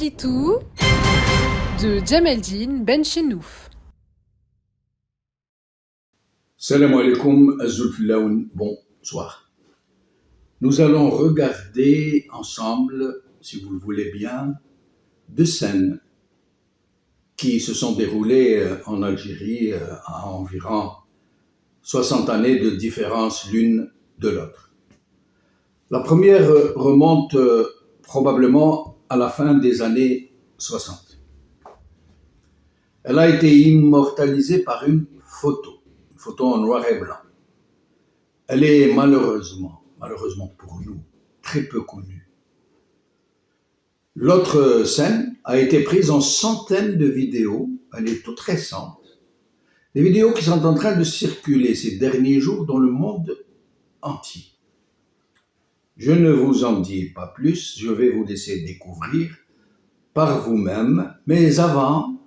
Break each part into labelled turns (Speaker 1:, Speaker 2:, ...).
Speaker 1: Ditou de Djemeldine Benchenouf.
Speaker 2: Salam alaikum, Azulfilaoun, bonsoir. Nous allons regarder ensemble, si vous le voulez bien, deux scènes qui se sont déroulées en Algérie à environ 60 années de différence l'une de l'autre. La première remonte probablement à la fin des années 60. Elle a été immortalisée par une photo en noir et blanc. Elle est malheureusement pour nous, très peu connue. L'autre scène a été prise en centaines de vidéos, elle est toute récente. Des vidéos qui sont en train de circuler ces derniers jours dans le monde entier. Je ne vous en dis pas plus, je vais vous laisser découvrir par vous-même, mais avant,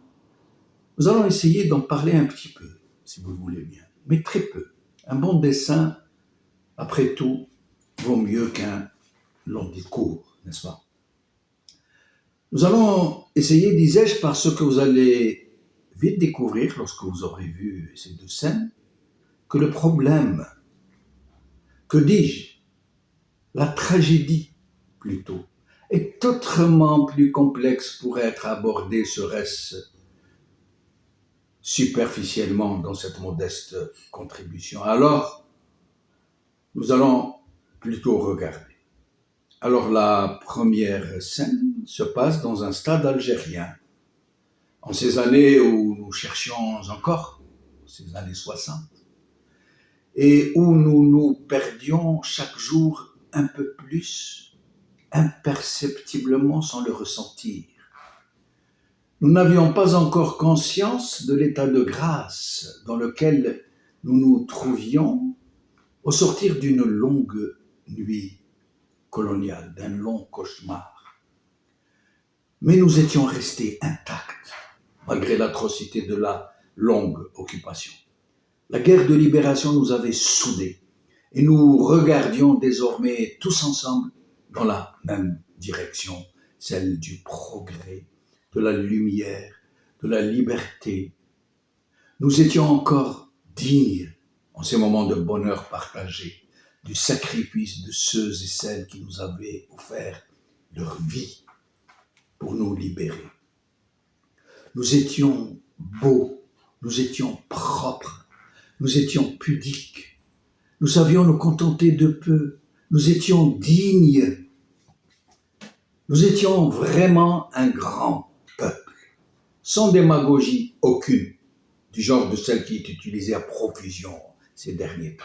Speaker 2: nous allons essayer d'en parler un petit peu, si vous le voulez bien, mais très peu. Un bon dessin, après tout, vaut mieux qu'un long discours, n'est-ce pas? Nous allons essayer, disais-je, par ce que vous allez vite découvrir lorsque vous aurez vu ces deux scènes, que le problème, que dis-je, la tragédie plutôt, est autrement plus complexe pour être abordée, serait-ce superficiellement dans cette modeste contribution. Alors, nous allons plutôt regarder. Alors, la première scène se passe dans un stade algérien, en ces années où nous cherchions encore, ces années 60, et où nous nous perdions chaque jour un peu plus, imperceptiblement sans le ressentir. Nous n'avions pas encore conscience de l'état de grâce dans lequel nous nous trouvions au sortir d'une longue nuit coloniale, d'un long cauchemar. Mais nous étions restés intacts, malgré l'atrocité de la longue occupation. La guerre de libération nous avait soudés et nous regardions désormais tous ensemble dans la même direction, celle du progrès, de la lumière, de la liberté. Nous étions encore dignes, en ces moments de bonheur partagé, du sacrifice de ceux et celles qui nous avaient offert leur vie pour nous libérer. Nous étions beaux, nous étions propres, nous étions pudiques, nous savions nous contenter de peu, nous étions dignes, nous étions vraiment un grand peuple, sans démagogie aucune, du genre de celle qui est utilisée à profusion ces derniers temps.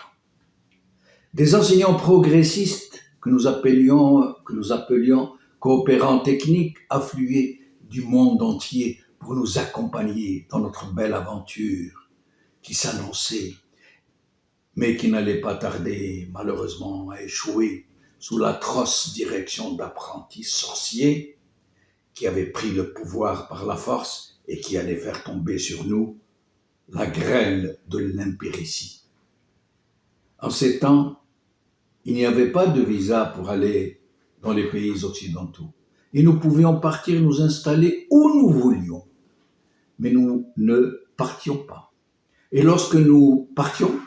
Speaker 2: Des enseignants progressistes que nous appelions coopérants techniques affluaient du monde entier pour nous accompagner dans notre belle aventure qui s'annonçait, mais qui n'allait pas tarder malheureusement à échouer sous l'atroce direction d'apprentis sorciers qui avaient pris le pouvoir par la force et qui allaient faire tomber sur nous la grêle de l'impéritie. En ces temps, il n'y avait pas de visa pour aller dans les pays occidentaux et nous pouvions partir nous installer où nous voulions, mais nous ne partions pas. Et lorsque nous partions,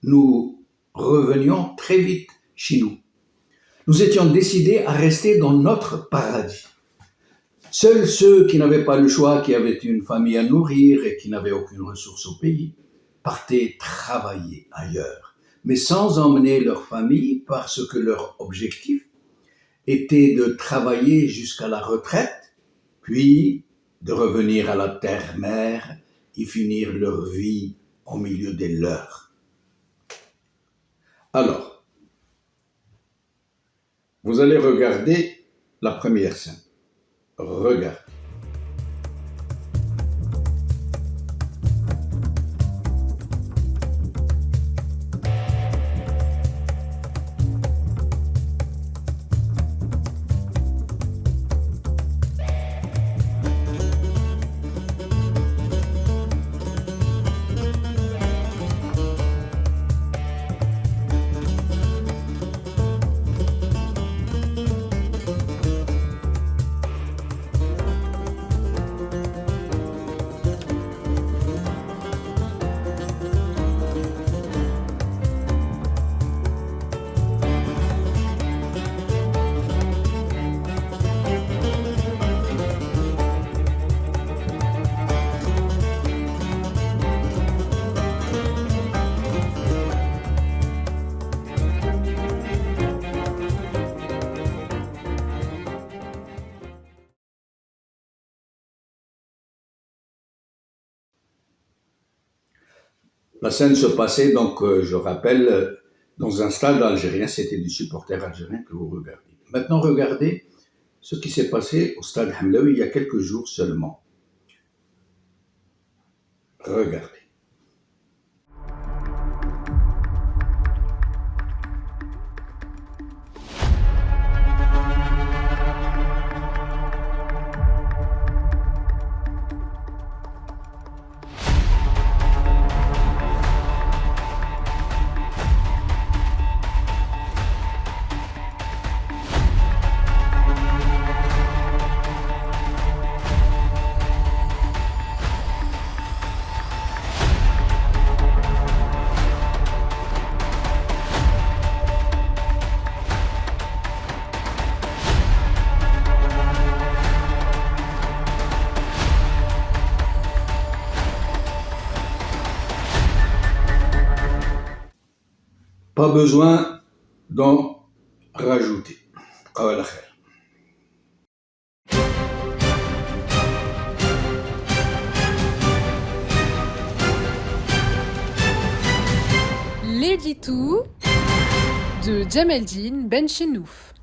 Speaker 2: nous revenions très vite chez nous. Nous étions décidés à rester dans notre paradis. Seuls ceux qui n'avaient pas le choix, qui avaient une famille à nourrir et qui n'avaient aucune ressource au pays, partaient travailler ailleurs, mais sans emmener leur famille parce que leur objectif était de travailler jusqu'à la retraite, puis de revenir à la terre-mère et finir leur vie au milieu des leurs. Alors, vous allez regarder la première scène. Regardez. La scène se passait, donc, je rappelle, dans un stade algérien. C'était des supporters algériens que vous regardez. Maintenant, regardez ce qui s'est passé au stade Hamlaoui il y a quelques jours seulement. Regardez. Pas besoin d'en rajouter. قال خير.
Speaker 1: L'édito de Djemeldine Benchenouf.